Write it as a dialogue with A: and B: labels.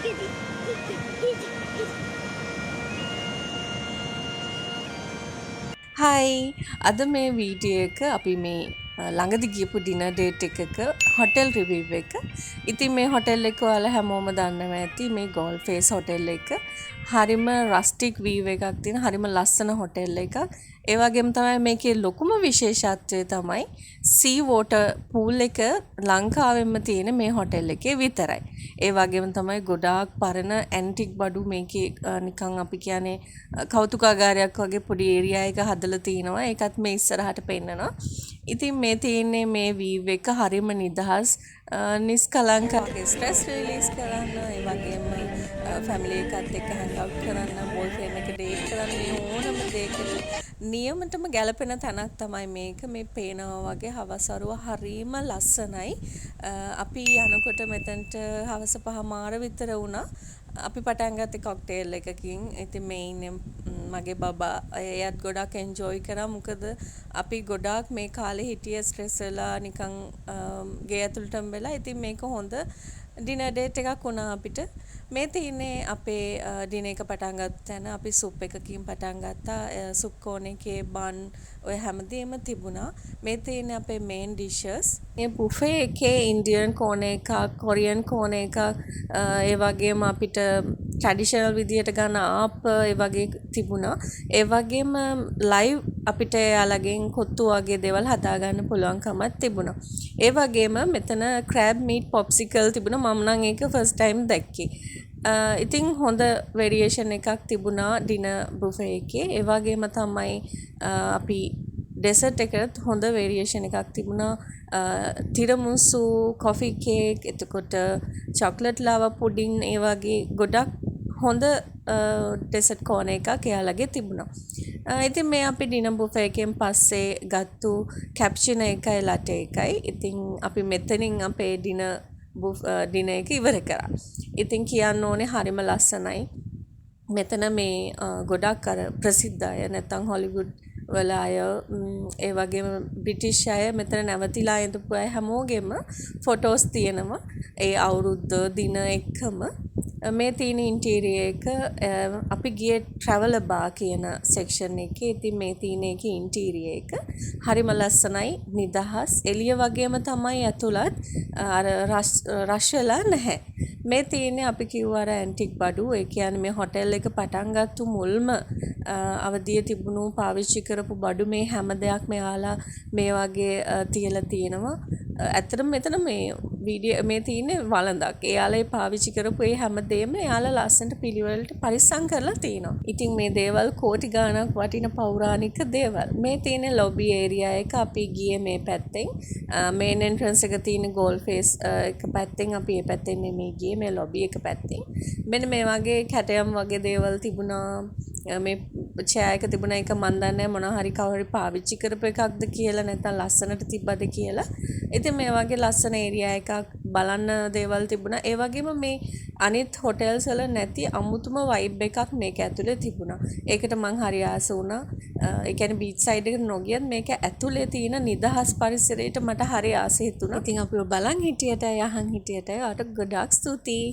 A: හයි අද මේ වීඩියෝ එක අපි මේ ළඟදි ගියපු ඩිනර් ඩේට් එකක හොටෙල් රිවිව් එක. ඉතින් මේ හොටෙල් එක ඔයාලා හැමෝම දන්නවා ඇති මේ ගෝල් ෆේස් හොටෙල් එක. හරිම රස්ටික් වීව් එකක් තියෙන හරිම ලස්සන හොටෙල් එකක්. ඒ වගේම තමයි මේකේ ලොකුම විශේෂත්වය තමයි සී වෝටර් පූල් එක ලංකාවෙම තියෙන මේ හොටෙල් එකේ විතරයි. ඒ වගේම තමයි ගොඩාක් පරණ ඇන්ටික් බඩු මේකේ නිකන් අපි කියන්නේ කෞතුකාගාරයක් වගේ පොඩි ඒරියා එක හදලා තිනවා. ඒකත් මේ ඉස්සරහට පෙන්නනවා. ඉතින් මේ තියෙන්නේ මේ වීව් එක හරිම නිදහස් නිස්කලංක ස්ට්‍රෙස් රිලීස් කරන්න, ඒ වගේම ෆැමිලි එකත් එක්ක හෑන්ග් අවුට් කරන්න, බෝයිෆ්‍රෙන්ඩ් එක ඩේට් කරන්න ඕනම දෙයකට නියමටම ගැලපෙන තැනක් තමයි මේක. මේ පේනවා වගේ හවසරුව හරිම ලස්සනයි. අපි යනකොට මෙතනට හවස 5:00 විතර වුණා. අපි පටන් ගත්තේ කොක්ටේල් එකකින්. ඉතින් මේ ඉන්නේ මගේ බබා. එයාත් ගොඩක් එන්ජොයි කරා. මොකද අපි ගොඩාක් මේ කාලේ හිටියේ ස්ට්‍රෙස් වෙලා නිකන් ගේ ඇතුළටම වෙලා. ඉතින් මේක හොඳ ඩිනර් ඩේට් එකක් වුණා අපිට. මේ තියෙන්නේ අපේ ඩිනර් එක පටන් ගත්ත තැන. අපි සුප් එකකින් පටන් ගත්තා. සුප් කෝන් එකේ බන් ඔය හැමදේම තිබුණා. මේ තියෙන්නේ අපේ මේන් ඩිෂස්. මේ බුෆේ එකේ ඉන්දියන් කෝන් එකක්, කොරියන් කෝන් එකක්, ඒ වගේම අපිට ට්‍රැඩිෂනල් විදියට ගන්න ආප් ඒ වගේ තිබුණා. ඒ වගේම ලයිව් අපිට යාළගෙන් කොත්තු වගේ දේවල් හදාගන්න පුළුවන්කමක් තිබුණා. ඒ වගේම මෙතන ක්‍රැබ් මීට් පොප්සිකල් තිබුණා. මම නම් ඒක ෆස්ට් ටයිම් දැක්කේ. ඉතින් හොඳ වෙරියේෂන් එකක් තිබුණා ඩිනර් බුෆේ එකේ. ඒ වගේම තමයි අපි ඩෙසර්ට් එකත් හොඳ වෙරියේෂන් එකක් තිබුණා. තිරමුසු, කොෆි කේක්, එතකොට චොක්ලට් ලාවා පුඩින්, ඒ වගේ ගොඩක් හොඳ ඩෙසර්ට් කෝන එකක් එයාලගේ තිබුණා. ඉතින් මේ අපි ඩිනර් බුෆේ එකෙන් පස්සේ ගත්තු කැප්චිනෝ එකයි ලටේ එකයි. ඉතින් අපි මෙතනින් අපේ ඩිනර් එක ඉවර කරා. ඉතින් කියන්න ඕනේ හරිම ලස්සනයි. මෙතන මේ ගොඩක් අර ප්‍රසිද්ධ අය නැත්නම් හොලිවුඩ් වල අය, ඒ වගේම බ්‍රිටිෂ් අය මෙතන නැවතිලා ඉඳපු අය හැමෝගෙම ෆොටෝස් තියෙනවා. ඒ අවුරුද්ද දින එක්කම මේ තියෙන ඉන්ටීරියර් එක අපි ගියේ ට්‍රැවලර් බාර් කියන සෙක්ෂන් එකේ. ඉතින් මේ තියෙන එකේ ඉන්ටීරියර් එක හරිම ලස්සනයි, නිදහස්. එළිය වගේම තමයි ඇතුළත්. අර රෂ් වෙලා නැහැ. මේ තියෙන්නේ අපි කිව්ව අර ඇන්ටික් බඩු. ඒ කියන්නේ මේ හොටෙල් එක පටන් ගත්තු මුල්ම අවදිය තිබුණු පාවිච්චි කරපු බඩු. මේ හැම දෙයක් මෙයාලා මේ වගේ තියලා තියෙනවා. ඇත්තටම මෙතන මේ වීඩියෝ මේ තියෙන්නේ වළඳක්. එයාලා පාවිච්චි කරපු ඒ හැම දෙයක්ම එයාලා ලස්සනට පිළිවෙලට පරිස්සම් කරලා තියෙනවා. ඉතින් මේ දේවල් කෝටි ගාණක් වටින පෞරාණික දේවල්. මේ තියෙන ලොබි ඒරියා එක. අපි ගියේ මේ පැත්තෙන්. මේන් එන්ට්‍රන්ස් එක තියෙන ගෝල් ෆේස් එක පැත්තෙන්. අපි මේ පැත්තෙන් නෙමෙයි ගියේ, මේ ලොබි එක පැත්තෙන්. මෙන්න මේ වගේ කැටයම් වගේ දේවල් තිබුණා. මේ චෙයා එක තිබුණා. ඒක මන් දන්නේ මොනවා හරි කවුරු පාවිච්චි කරපු එකක්ද කියලා, නැත්නම් ලස්සනට තිබ්බද කියලා. ඉතින් මේ වගේ ලස්සන ඒරියා එකක් බලන්න දේවල් තිබුණා. ඒ වගේම මේ අනිත් හොටෙල්ස් වල නැති අමුතුම වයිබ් එකක් මේක ඇතුලේ තිබුණා. ඒකට මං හරි ආස වුණා. ඒ කියන්නේ බීච් සයිඩ් එකට නොගියත් මේක ඇතුලේ තියෙන නිදහස් පරිසරයට මට හරි ආස හිතුණා. ඉතින් අපිව බලන් හිටියට යහන් හිටියට ඔයාට ගොඩාක් ස්තුතියි.